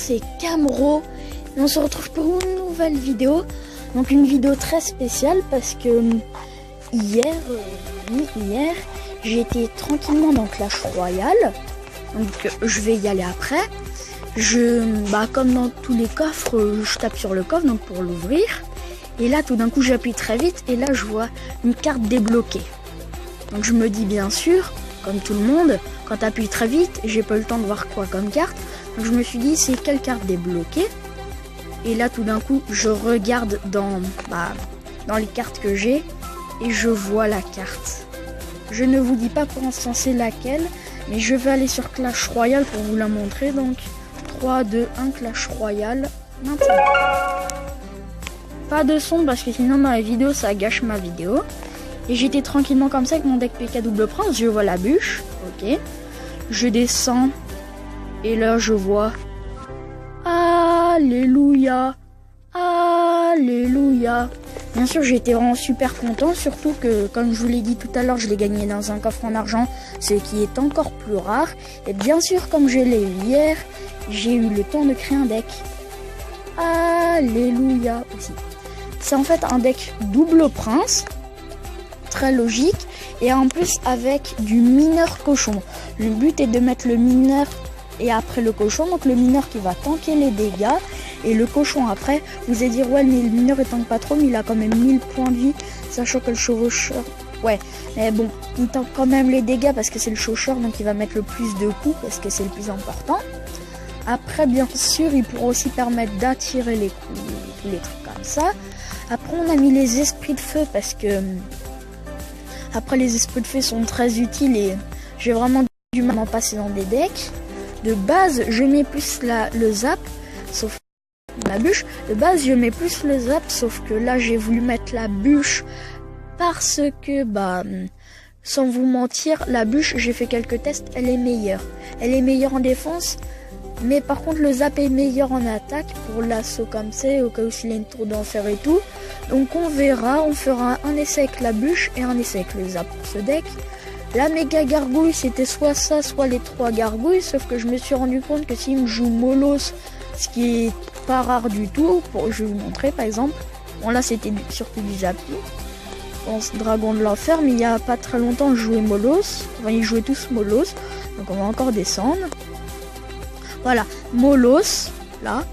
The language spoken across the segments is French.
c'est Camro et on se retrouve pour une nouvelle vidéo. Donc une vidéo très spéciale parce que hier, j'étais tranquillement dans Clash Royale. Donc je vais y aller après. Comme dans tous les coffres, je tape sur le coffre donc pour l'ouvrir. Et là tout d'un coup j'appuie très vite et là je vois une carte débloquée. Donc je me dis bien sûr, comme tout le monde, quand tu appuies très vite, j'ai pas eu le temps de voir quoi comme carte. Donc je me suis dit c'est quelle carte débloquée. Et là tout d'un coup je regarde dans les cartes que j'ai et je vois la carte. Je ne vous dis pas pour l'instant c'est laquelle, mais je vais aller sur Clash Royale pour vous la montrer. Donc 3, 2, 1 Clash Royale maintenant. Pas de son parce que sinon dans la vidéo ça gâche ma vidéo. Et j'étais tranquillement comme ça avec mon deck PK double prince, je vois la bûche, ok. Je descends et là je vois Alléluia, Alléluia. Bien sûr j'étais vraiment super content, surtout que comme je vous l'ai dit tout à l'heure, je l'ai gagné dans un coffre en argent, ce qui est encore plus rare. Et bien sûr comme je l'ai eu hier, j'ai eu le temps de créer un deck. Alléluia aussi. C'est en fait un deck double prince, très logique, et en plus avec du mineur cochon. Le but est de mettre le mineur et après le cochon, donc le mineur qui va tanker les dégâts, et le cochon après, vous allez dire ouais mais le mineur il tank pas trop, mais il a quand même 1000 points de vie, sachant que le chevaucheur, ouais, mais bon, il tank quand même les dégâts parce que c'est le chevaucheur, donc il va mettre le plus de coups parce que c'est le plus important. Après bien sûr il pourra aussi permettre d'attirer les coups, tous les trucs comme ça. Après on a mis les esprits de feu parce que après les esprits de feu sont très utiles et j'ai vraiment du mal à m'en passer dans des decks. De base je mets plus le zap, sauf la bûche. De base je mets plus le zap, sauf que là j'ai voulu mettre la bûche parce que sans vous mentir, la bûche, j'ai fait quelques tests, elle est meilleure. Elle est meilleure en défense, mais par contre le zap est meilleur en attaque pour l'assaut comme c'est, au cas où s'il y a une tour d'enfer et tout. Donc on verra, on fera un essai avec la bûche et un essai avec le zap pour ce deck. La méga gargouille, c'était soit ça, soit les 3 gargouilles, sauf que je me suis rendu compte que s'il me joue Molos, ce qui est pas rare du tout, je vais vous montrer par exemple. Bon là c'était surtout du zapping. Bon, ce dragon de l'enfer, mais il y a pas très longtemps je jouais Molos, enfin ils jouaient tous Molos, donc on va encore descendre. Voilà, Molos, là.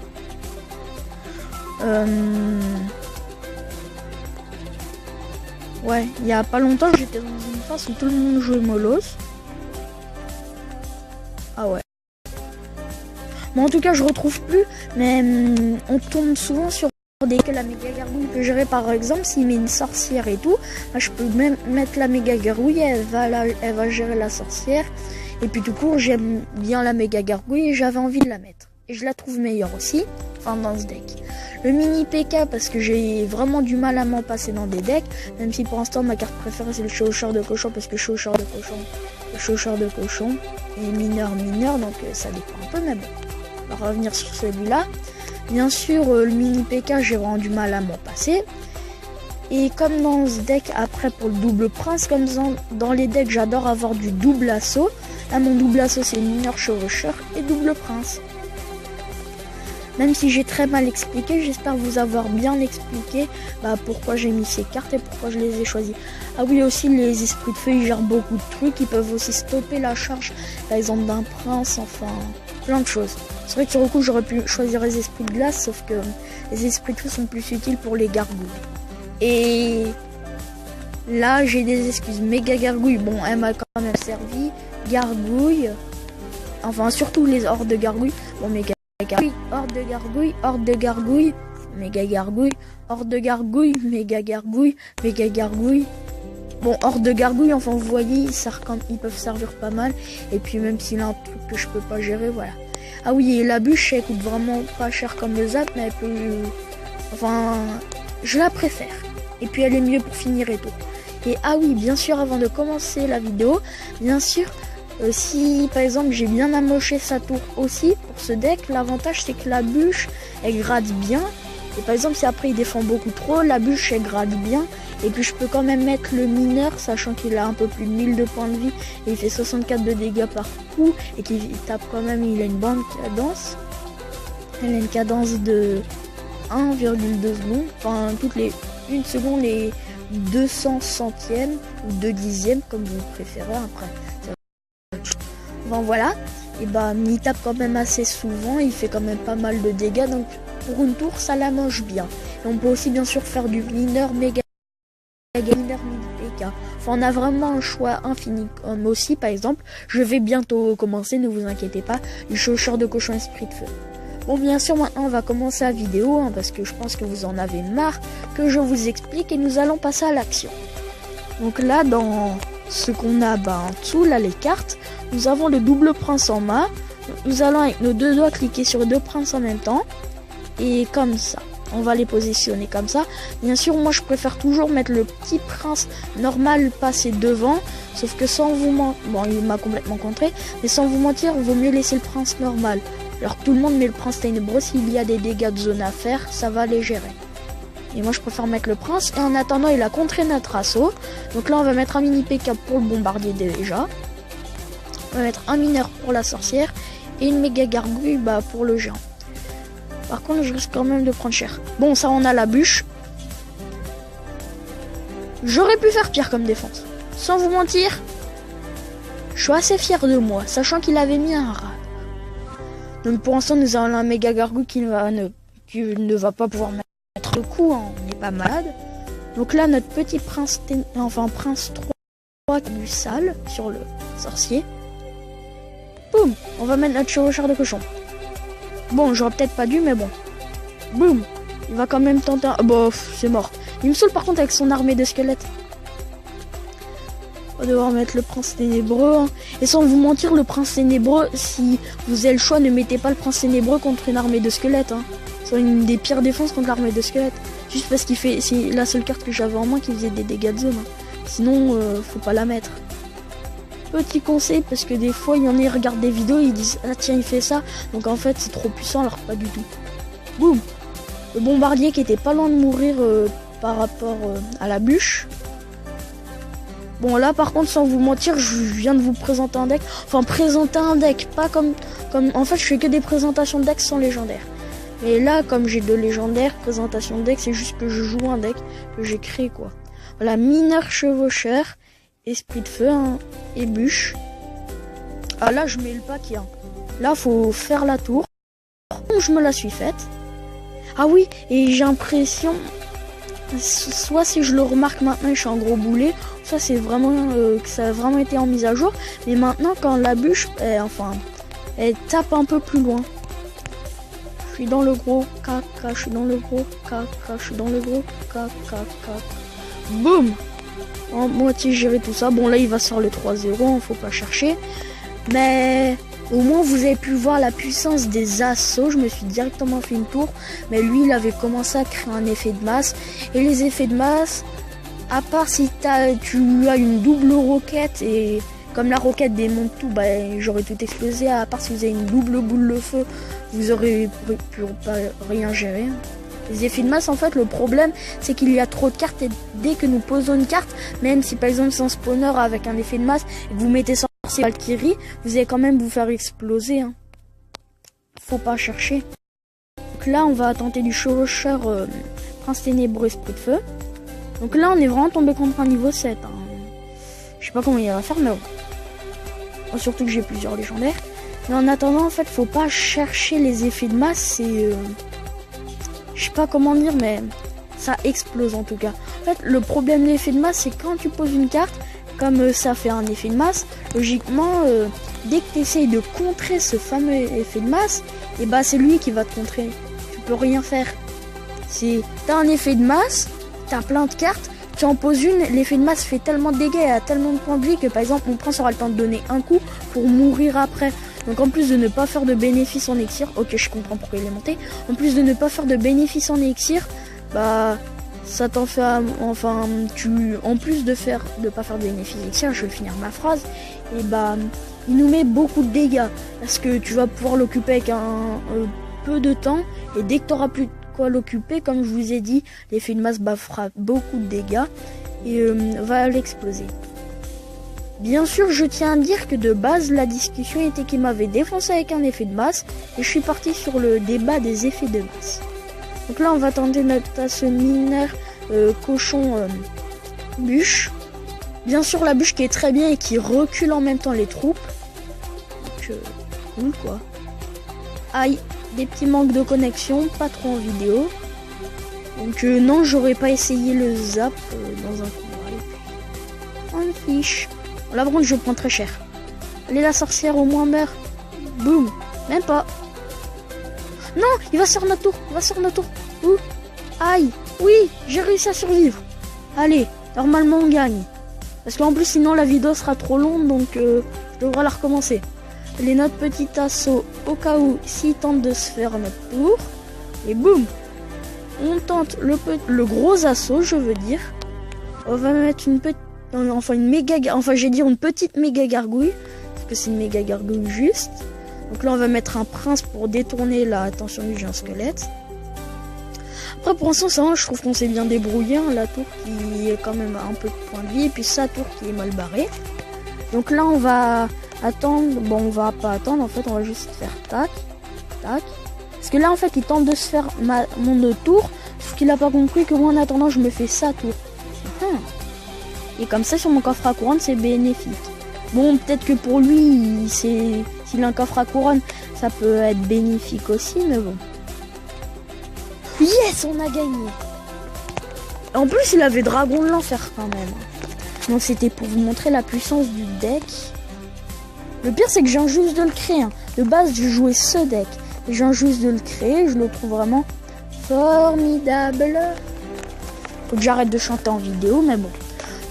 Ouais, il y a pas longtemps, j'étais dans une phase où tout le monde jouait Molos. Ah ouais. Bon, en tout cas, je retrouve plus, mais on tombe souvent sur des que la méga gargouille peut gérer. Par exemple, s'il met une sorcière et tout, bah, je peux même mettre la méga gargouille, elle va gérer la sorcière. Et puis tout court, j'aime bien la méga gargouille et j'avais envie de la mettre. Et je la trouve meilleure aussi, enfin dans ce deck. Le mini PK parce que j'ai vraiment du mal à m'en passer dans des decks, même si pour l'instant ma carte préférée c'est le chevaucheur de cochon parce que chevaucheur de cochon et mineur, donc ça dépend un peu, mais bon. On va revenir sur celui-là. Bien sûr, le mini PK j'ai vraiment du mal à m'en passer. Et comme dans ce deck, après pour le double prince, comme dans les decks j'adore avoir du double assaut. Là mon double assaut c'est mineur, chevaucheur et double prince. Même si j'ai très mal expliqué, j'espère vous avoir bien expliqué pourquoi j'ai mis ces cartes et pourquoi je les ai choisies. Ah oui, aussi les esprits de feu ils gèrent beaucoup de trucs, ils peuvent aussi stopper la charge par exemple d'un prince, enfin plein de choses. C'est vrai que sur le coup j'aurais pu choisir les esprits de glace, sauf que les esprits de feu sont plus utiles pour les gargouilles. Et là j'ai des excuses, méga gargouille, bon elle m'a quand même servi, gargouille, enfin surtout les hordes de gargouilles, bon méga gargouille, horde de gargouille, horde de gargouille, méga gargouille, horde de gargouille, méga gargouille, méga gargouille. Bon, horde de gargouille, enfin vous voyez, ils peuvent servir pas mal. Et puis même s'il a un truc que je peux pas gérer, voilà. Ah oui, et la bûche, elle coûte vraiment pas cher comme le zap, mais elle peut... Enfin, je la préfère. Et puis elle est mieux pour finir et tout. Et ah oui, bien sûr, avant de commencer la vidéo, bien sûr, si par exemple j'ai bien amoché sa tour aussi pour ce deck, l'avantage c'est que la bûche elle grade bien. Et par exemple si après il défend beaucoup trop, la bûche elle grade bien. Et puis je peux quand même mettre le mineur, sachant qu'il a un peu plus de 1000 de points de vie et il fait 64 de dégâts par coup et qu'il tape quand même, il a une bonne cadence. Elle a une cadence de 1,2 secondes, enfin toutes les 1 seconde et 200 centièmes ou 2 dixièmes comme vous préférez après. Bon voilà, et bah il tape quand même assez souvent, il fait quand même pas mal de dégâts, donc pour une tour ça la mange bien. Et on peut aussi bien sûr faire du mineur méga mineur PK. Enfin on a vraiment un choix infini. Comme aussi par exemple, je vais bientôt commencer, ne vous inquiétez pas, le chaucheur de cochon esprit de feu. Bon bien sûr maintenant on va commencer la vidéo parce que je pense que vous en avez marre que je vous explique et nous allons passer à l'action. Donc là dans ce qu'on a en dessous, là les cartes, nous avons le double prince en main. Nous allons avec nos deux doigts cliquer sur deux princes en même temps et comme ça. On va les positionner comme ça. Bien sûr moi je préfère toujours mettre le petit prince normal passer devant. Sauf que sans vous mentir, bon il m'a complètement contré, mais sans vous mentir, il vaut mieux laisser le prince normal. Alors tout le monde met le prince ténébreux, s'il y a des dégâts de zone à faire, ça va les gérer. Et moi je préfère mettre le prince, et en attendant il a contré notre assaut. Donc là on va mettre un mini PK pour le bombardier déjà. On va mettre un mineur pour la sorcière, et une méga gargouille pour le géant. Par contre je risque quand même de prendre cher. Bon ça on a la bûche. J'aurais pu faire pire comme défense. Sans vous mentir, je suis assez fier de moi, sachant qu'il avait mis un rat. Donc pour l'instant nous avons un méga gargouille qui ne va pas pouvoir mettre le coup, hein. On n'est pas malade. Donc là notre petit prince, prince 3 du sale sur le sorcier. Boum, on va mettre notre chevaucheur de cochon. Bon j'aurais peut-être pas dû mais bon. Boum, il va quand même tenter un... Bof, c'est mort. Il me saoule par contre avec son armée de squelettes. On va devoir mettre le prince ténébreux. Hein. Et sans vous mentir, le prince ténébreux, si vous avez le choix, ne mettez pas le prince ténébreux contre une armée de squelettes. Hein. C'est une des pires défenses contre l'armée de squelettes. Juste parce qu'il fait, c'est la seule carte que j'avais en main qui faisait des dégâts de zone. Hein. Sinon, faut pas la mettre. Petit conseil, parce que des fois, il y en a, ils regardent des vidéos, ils disent ah tiens, il fait ça. Donc en fait, c'est trop puissant, alors pas du tout. Boum. Le bombardier qui était pas loin de mourir par rapport à la bûche. Bon là par contre sans vous mentir je viens de vous présenter un deck. Enfin présenter un deck, pas comme... En fait je fais que des présentations de decks sans légendaire. Mais là comme j'ai de légendaires, présentation de deck c'est juste que je joue un deck que j'ai créé quoi. Voilà, mineur chevaucheur, esprit de feu et bûche. Ah là je mets le paquet. Là faut faire la tour. Je me la suis faite. Ah oui et j'ai l'impression... Soit si je le remarque maintenant je suis en gros boulet, ça c'est vraiment que ça a vraiment été en mise à jour. Mais maintenant quand la bûche elle tape un peu plus loin. Je suis dans le gros caca, je suis dans le gros caca, je suis dans le gros caca. Boum. En moitié géré tout ça. Bon là il va sur le 3-0, faut pas chercher. Mais au moins vous avez pu voir la puissance des assauts. Je me suis directement fait une tour. Mais lui il avait commencé à créer un effet de masse. Et les effets de masse, à part si tu as une double roquette et comme la roquette démonte tout, j'aurais tout explosé. À part si vous avez une double boule de feu, vous aurez pu pas rien gérer. Les effets de masse en fait le problème c'est qu'il y a trop de cartes et dès que nous posons une carte, même si par exemple c'est un spawner avec un effet de masse et que vous mettez sorcier Valkyrie, vous allez quand même vous faire exploser. Hein. Faut pas chercher. Donc là on va tenter du chevaucheur prince ténébreux esprit de feu. Donc là on est vraiment tombé contre un niveau 7. Hein. Je sais pas comment il va faire mais bon. Surtout que j'ai plusieurs légendaires. Mais en attendant en fait faut pas chercher les effets de masse, c'est... je sais pas comment dire mais ça explose en tout cas. En fait le problème de l'effet de masse c'est quand tu poses une carte, comme ça fait un effet de masse, logiquement dès que tu essayes de contrer ce fameux effet de masse, et c'est lui qui va te contrer. Tu peux rien faire. Si t'as un effet de masse, t'as plein de cartes, tu en poses une, l'effet de masse fait tellement de dégâts et a tellement de points de vie que par exemple mon prince aura le temps de donner un coup pour mourir après. Donc en plus de ne pas faire de bénéfice en élixir, ok je comprends pourquoi il est monté, en plus de ne pas faire de bénéfice en élixir, ça t'en fait, en plus de pas faire de bénéfice en élixir, je vais finir ma phrase, et il nous met beaucoup de dégâts, parce que tu vas pouvoir l'occuper avec un peu de temps, et dès que tu auras plus de quoi l'occuper, comme je vous ai dit, l'effet de masse fera beaucoup de dégâts, et va l'exploser. Bien sûr, je tiens à dire que de base, la discussion était qu'il m'avait défoncé avec un effet de masse et je suis parti sur le débat des effets de masse. Donc là, on va tenter notre tasse mineur cochon bûche. Bien sûr, la bûche qui est très bien et qui recule en même temps les troupes. Donc, cool quoi. Aïe, des petits manques de connexion, pas trop en vidéo. Donc non, j'aurais pas essayé le zap dans un combat. On fiche. Là, par contre, je prends très cher. Allez, la sorcière, au moins meurt. Boum. Même pas. Non, il va sur notre tour. Il va sur notre tour. Ouh. Aïe. Oui, j'ai réussi à survivre. Allez, normalement, on gagne. Parce qu'en plus, sinon, la vidéo sera trop longue. Donc, je devrais la recommencer. Allez, notre petit assaut, au cas où, s'il tente de se faire notre tour. Et boum. On tente le gros assaut, je veux dire. On va mettre une petite... Enfin, j'ai dit une petite méga gargouille. Parce que c'est une méga gargouille juste. Donc là, on va mettre un prince pour détourner l'attention du géant squelette. Après, pour l'instant, ça va, je trouve qu'on s'est bien débrouillé. Hein, la tour qui est quand même un peu de point de vie. Et puis sa tour qui est mal barrée. Donc là, on va attendre. Bon, on va pas attendre. En fait, on va juste faire tac, tac. Parce que là, en fait, il tente de se faire mon tour. Sauf qu'il a pas compris que moi, en attendant, je me fais sa tour. Et comme ça, sur mon coffre à couronne, c'est bénéfique. Bon, peut-être que pour lui, s'il a un coffre à couronne, ça peut être bénéfique aussi, mais bon. Yes, on a gagné. En plus, il avait Dragon de l'Enfer quand même. Donc, c'était pour vous montrer la puissance du deck. Le pire, c'est que j'ai juste de le créer. Hein. De base, je jouais ce deck. Et j'ai juste de le créer. Je le trouve vraiment formidable. Faut que j'arrête de chanter en vidéo, mais bon.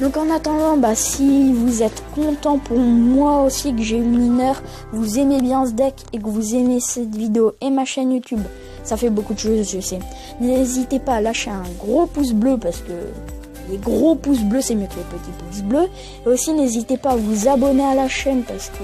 Donc en attendant, si vous êtes content pour moi aussi que j'ai eu le mineur, vous aimez bien ce deck et que vous aimez cette vidéo et ma chaîne YouTube, ça fait beaucoup de choses, je sais. N'hésitez pas à lâcher un gros pouce bleu parce que les gros pouces bleus c'est mieux que les petits pouces bleus. Et aussi n'hésitez pas à vous abonner à la chaîne parce que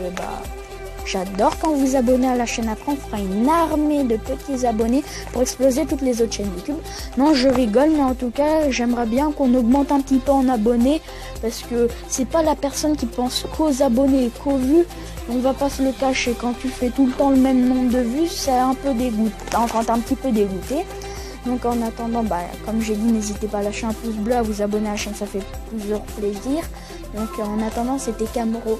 j'adore quand vous abonnez à la chaîne. Après, on fera une armée de petits abonnés pour exploser toutes les autres chaînes YouTube. Non, je rigole, mais en tout cas, j'aimerais bien qu'on augmente un petit peu en abonnés. Parce que c'est pas la personne qui pense qu'aux abonnés et qu'aux vues. On va pas se le cacher. Quand tu fais tout le temps le même nombre de vues, c'est un peu dégoûtant. Quand t'es un petit peu dégoûté. Donc en attendant, comme j'ai dit, n'hésitez pas à lâcher un pouce bleu, à vous abonner à la chaîne, ça fait toujours plaisir. Donc en attendant, c'était Camero.